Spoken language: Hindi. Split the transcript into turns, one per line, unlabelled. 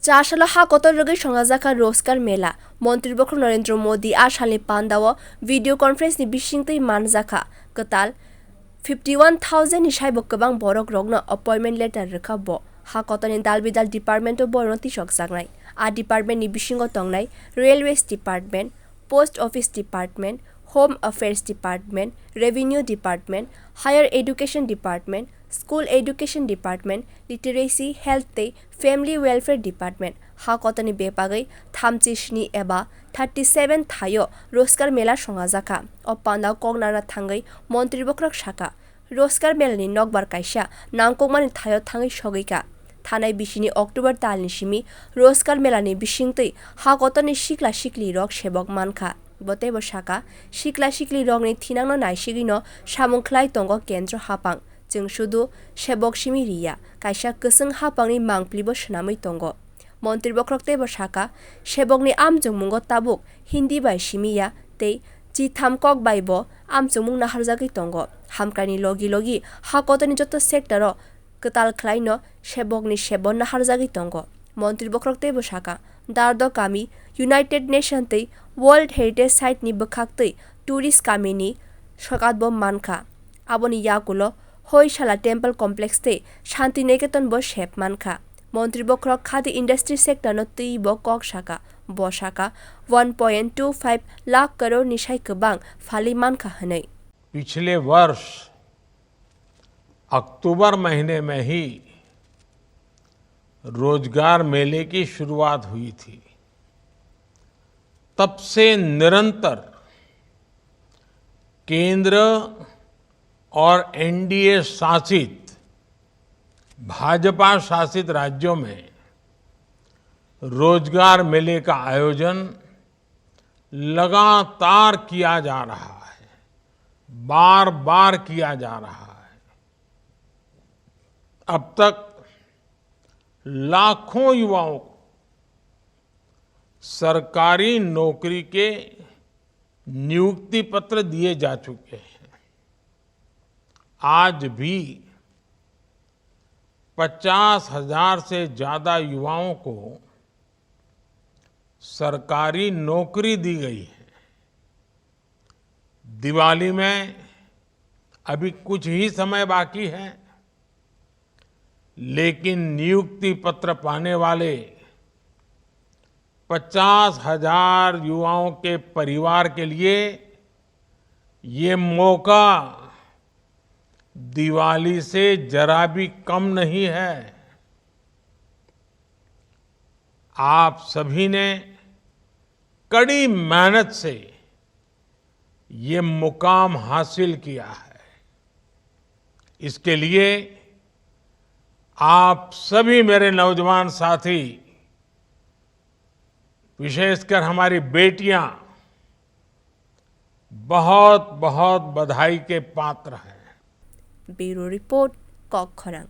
Chasalo hakotor rogi songajaka roskar mela montri bokhorok Narendra Modi asalni pandao video conference ni bisingtui manjaka katal 51,000 ni saibo kwbang borok rokno appointment letter rikha bo hakotorni dalbidal department o borno tisok jaknai a department ni bisingo tongnai railways department, post office department, home affairs department, revenue department, higher education department, school education department, literacy, health tei family welfare department hakotorni bepagai thamchishni eba 37 thayo roskar mela songajaka o pandao kognara thangai montri bokhorok saka roskar melani nokbar kaisa nangkokmani thayo thangai sogeika thanai bisini October talni simi roskar melani bisingtui hakotorni sikla sikli rok sebok mankha botebo saka sikla sikli rokni thinangno naisigino samung khlai tongo kendro hapang जों शुधु सेबक सिमी रिया काइसा कसं हापांनि मांगप्लिबो सनामै tongo मन्त्रि बोखरक तेबो साका सेबकनि आमजोंमुंगो ताबुक हिन्दी bai simiya tei चिथाम कक बाइबो आमजोंमुं नाहारजागै tongo हामकानि लगी लगी हाकोtorni joto sector कताल खलाइनो सेबकनि सेबन नाहारजागै tongo मन्त्रि बोखरक तेबो साका दारदो कामी United Nation tei world heritage site नि बखाक्तै टूरिस्ट कामिनि सकातबो मानखा आबोनि याकुलो होइशाला टेम्पल कम्प्लेक्स ते शान्ति निकेतन बो शेप मानखा मन्त्रि बोखरक खादी इंडस्ट्री सेक्टर न तुई बो कक शाका बो शाका 1.25 लाख करोड़ निशाई kwbang फाली मानखा हनै
पिछले वर्ष अक्टूबर महीने में ही रोजगार मेले की शुरुआत हुई थी। तब से निरंतर केंद्र और एनडीए शासित भाजपा शासित राज्यों में रोजगार मेले का आयोजन लगातार किया जा रहा है, बार बार किया जा रहा है। अब तक लाखों युवाओं को सरकारी नौकरी के नियुक्ति पत्र दिए जा चुके हैं। आज भी 50,000 से ज्यादा युवाओं को सरकारी नौकरी दी गई है। दिवाली में अभी कुछ ही समय बाकी है, लेकिन नियुक्ति पत्र पाने वाले 50,000 युवाओं के परिवार के लिए ये मौका दिवाली से जरा भी कम नहीं है। आप सभी ने कड़ी मेहनत से ये मुकाम हासिल किया है। इसके लिए आप सभी मेरे नौजवान साथी, विशेषकर हमारी बेटियां बहुत बहुत बधाई के पात्र हैं।
Bureau report कोखरंग।